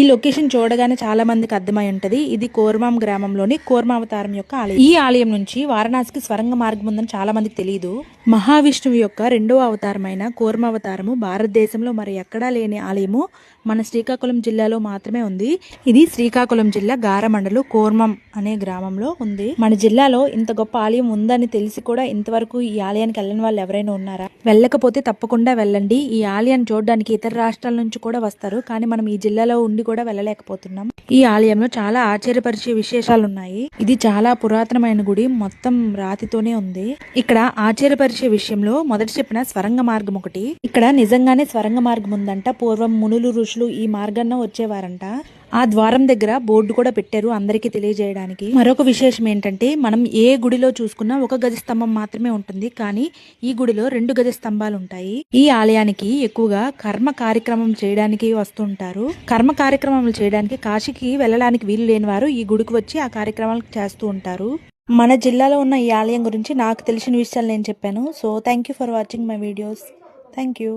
ఈ లొకేషన్ చూడగానే చాలా మందికి అర్థమై ఉంటది. ఇది కోర్మాం గ్రామంలోని కోర్మావతారం యొక్క ఆలయం. ఈ ఆలయం నుంచి వారణాసికి స్వరంగ మార్గం ఉందని చాలా మందికి తెలియదు. మహావిష్ణువు యొక్క రెండవ అవతారమైన కోర్మావతారము భారతదేశంలో మరి ఎక్కడా లేని ఆలయము మన శ్రీకాకుళం జిల్లాలో మాత్రమే ఉంది. ఇది శ్రీకాకుళం జిల్లా గార మండలం కోర్మం అనే గ్రామంలో ఉంది. మన జిల్లాలో ఇంత గొప్ప ఆలయం ఉందని తెలిసి కూడా ఇంతవరకు ఈ ఆలయానికి వెళ్ళని వాళ్ళు ఎవరైనా ఉన్నారా? వెళ్ళకపోతే తప్పకుండా వెళ్ళండి. ఈ ఆలయాన్ని చూడడానికి ఇతర రాష్ట్రాల నుంచి కూడా వస్తారు. కానీ మనం ఈ జిల్లాలో ఉండి కూడా వెళ్ళలేకపోతున్నాం. ఈ ఆలయంలో చాలా ఆశ్చర్యపరిచే విశేషాలు ఉన్నాయి. ఇది చాలా పురాతనమైన గుడి, మొత్తం రాతితోనే ఉంది. ఇక్కడ ఆశ్చర్యపరిచే విషయంలో మొదటి చెప్పిన స్వరంగ మార్గం ఒకటి. ఇక్కడ నిజంగానే స్వరంగ మార్గం ఉందంట. పూర్వం మునులు ఋషులు ఈ మార్గాన్న వచ్చేవారంట. ఆ ద్వారం దగ్గర బోర్డు కూడా పెట్టారు అందరికీ తెలియజేయడానికి. మరొక విశేషం ఏంటంటే మనం ఏ గుడిలో చూసుకున్నా ఒక గజ స్తంభం మాత్రమే ఉంటుంది. కానీ ఈ గుడిలో 2 గజ స్తంభాలు ఉంటాయి. ఈ ఆలయానికి ఎక్కువగా కర్మ కార్యక్రమం చేయడానికి వస్తుంటారు. కర్మ కార్యక్రమాలు చేయడానికి కాశీకి వెళ్ళడానికి వీలు లేని వారు ఈ గుడికి వచ్చి ఆ కార్యక్రమాలు చేస్తూ ఉంటారు. మన జిల్లాలో ఉన్న ఈ ఆలయం గురించి నాకు తెలిసిన విషయాలు నేను చెప్పాను. So thank you for watching my videos. Thank you.